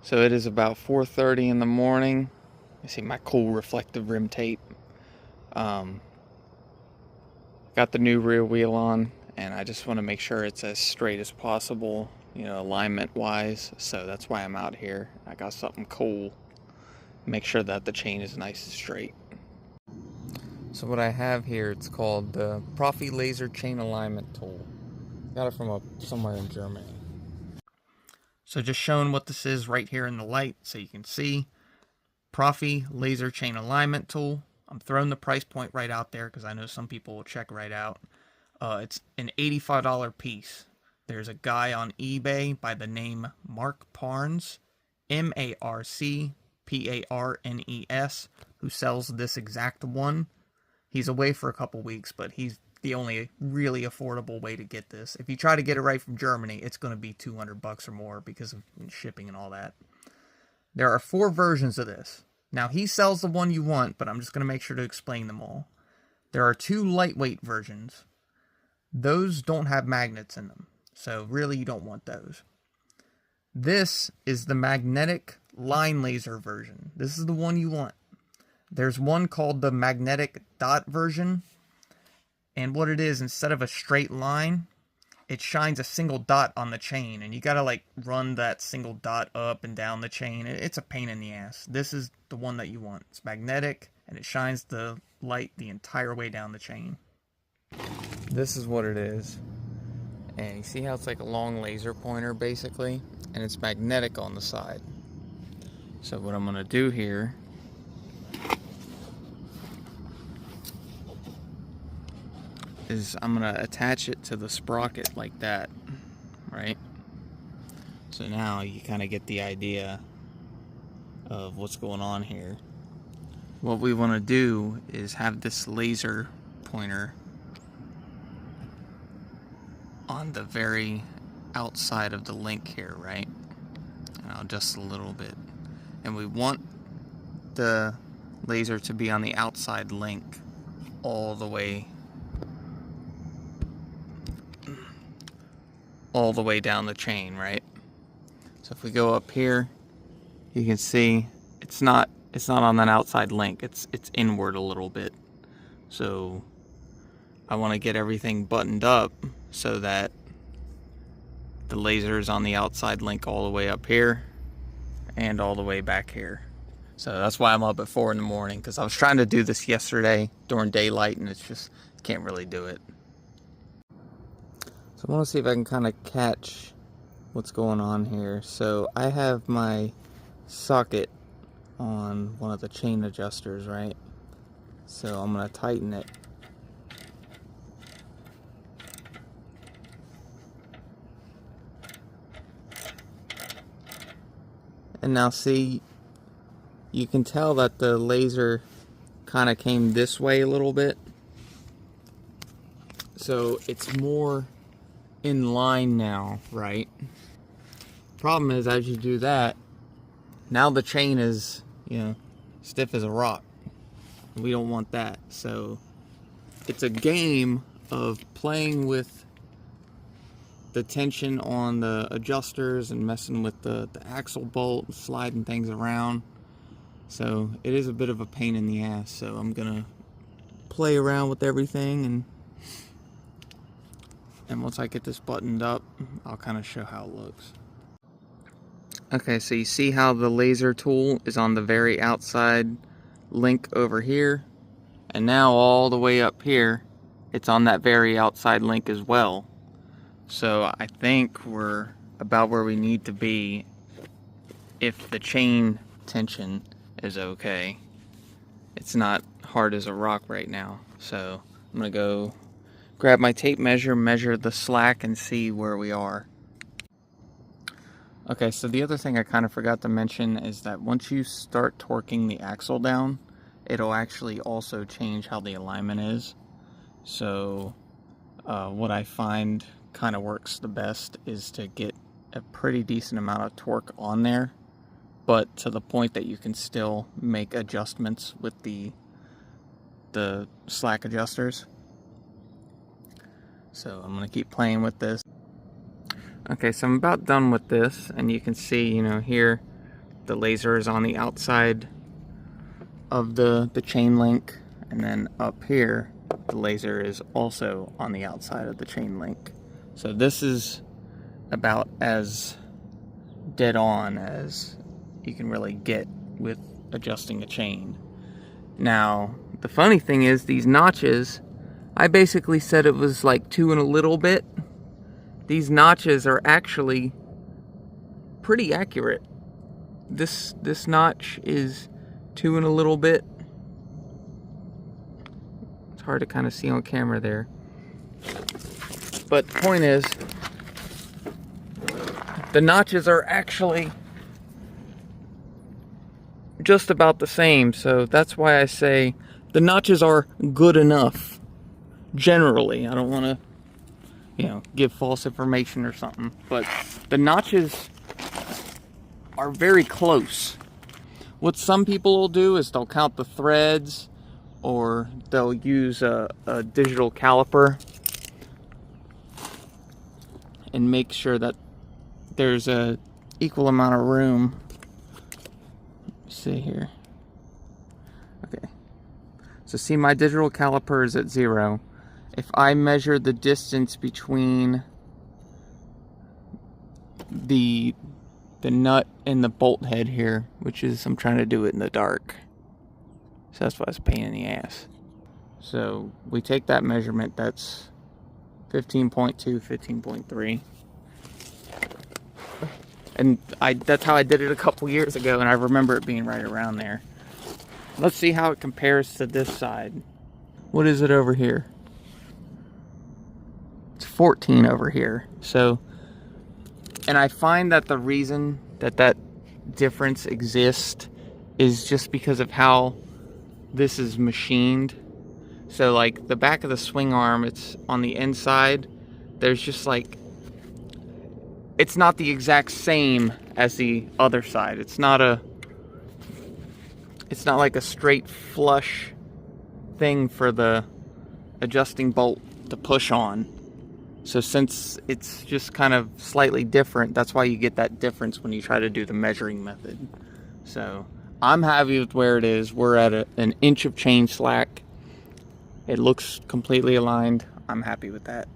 So it is about 4:30 in the morning. You see my cool reflective rim tape. Um, got the new rear wheel on, and I just want to make sure it's as straight as possible, alignment wise. So that's why I'm out here. I got something cool. Make sure that the chain is nice and straight. So what I have here, it's called the Profi Laser Chain Alignment Tool. Got it from somewhere in Germany. So just showing what this is right here in the light so you can see. Profi Laser Chain Alignment Tool. I'm throwing the price point right out there because I know some people will check right out. It's an $85 piece. There's a guy on eBay by the name Mark Parnes, Marcparnes, who sells this exact one. He's away for a couple weeks, but he's the only really affordable way to get this. If you try to get it right from Germany, it's going to be $200 or more because of shipping and all that. There are 4 versions of this. Now, he sells the one you want, but I'm just going to make sure to explain them all. There are 2 lightweight versions. Those don't have magnets in them, so really you don't want those. This is the magnetic line laser version. This is the one you want. There's one called the magnetic dot version, and what it is, instead of a straight line, it shines a single dot on the chain, and you gotta run that single dot up and down the chain. It's a pain in the ass. This is the one that you want. It's magnetic, and it shines the light the entire way down the chain. This is what it is. And you see how it's like a long laser pointer, basically? And it's magnetic on the side. So what I'm gonna do here is I'm gonna attach it to the sprocket like that, right? So now you kind of get the idea of what's going on here. What we want to do is have this laser pointer on the very outside of the link here, right? And I'll adjust a little bit. And we want the laser to be on the outside link all the way down the chain, right? So if we go up here, you can see it's not on that outside link. It's inward a little bit. So I want to get everything buttoned up so that the laser is on the outside link all the way up here and all the way back here. So that's why I'm up at 4 in the morning, because I was trying to do this yesterday during daylight and it's just can't really do it. So I want to see if I can kind of catch what's going on here. So I have my socket on one of the chain adjusters, right? So I'm going to tighten it. And now see, you can tell that the laser kind of came this way a little bit. So it's more in line now, right? Problem is, as you do that, now the chain is, stiff as a rock. We don't want that. So it's a game of playing with the tension on the adjusters and messing with the axle bolt and sliding things around. So it is a bit of a pain in the ass. So I'm gonna play around with everything, and once I get this buttoned up, I'll kind of show how it looks. Okay, so you see how the laser tool is on the very outside link over here, and now all the way up here, it's on that very outside link as well. So I think we're about where we need to be if the chain tension is okay. It's not hard as a rock right now. So I'm gonna go grab my tape measure, measure the slack, and see where we are. Okay, so the other thing I kind of forgot to mention is that once you start torquing the axle down, it'll actually also change how the alignment is. So what I find kind of works the best is to get a pretty decent amount of torque on there, but to the point that you can still make adjustments with the slack adjusters. So I'm going to keep playing with this. Okay, so I'm about done with this, and you can see, here the laser is on the outside of the chain link, and then up here the laser is also on the outside of the chain link. So this is about as dead on as you can really get with adjusting a chain. Now, the funny thing is, these notches, I basically said it was like 2 and a little bit. These notches are actually pretty accurate. This notch is 2 and a little bit. It's hard to kind of see on camera there. But the point is, the notches are actually just about the same. So that's why I say the notches are good enough. Generally, I don't want to, you know, give false information or something, but the notches are very close. What some people will do is they'll count the threads, or they'll use a digital caliper and make sure that there's a equal amount of room. Let's see here. Okay. So see, my digital caliper is at 0. If I measure the distance between the nut and the bolt head here, which is, I'm trying to do it in the dark, so that's why it's a pain in the ass. So we take that measurement, that's 15.2, 15.3. And that's how I did it a couple years ago, and I remember it being right around there. Let's see how it compares to this side. What is it over here? It's 14 over here. So, and I find that the reason that difference exists is just because of how this is machined. So like the back of the swing arm, it's on the inside. There's just like, it's not the exact same as the other side. It's not like a straight flush thing for the adjusting bolt to push on. So since it's just kind of slightly different, that's why you get that difference when you try to do the measuring method. So I'm happy with where it is. We're at an inch of chain slack. It looks completely aligned. I'm happy with that.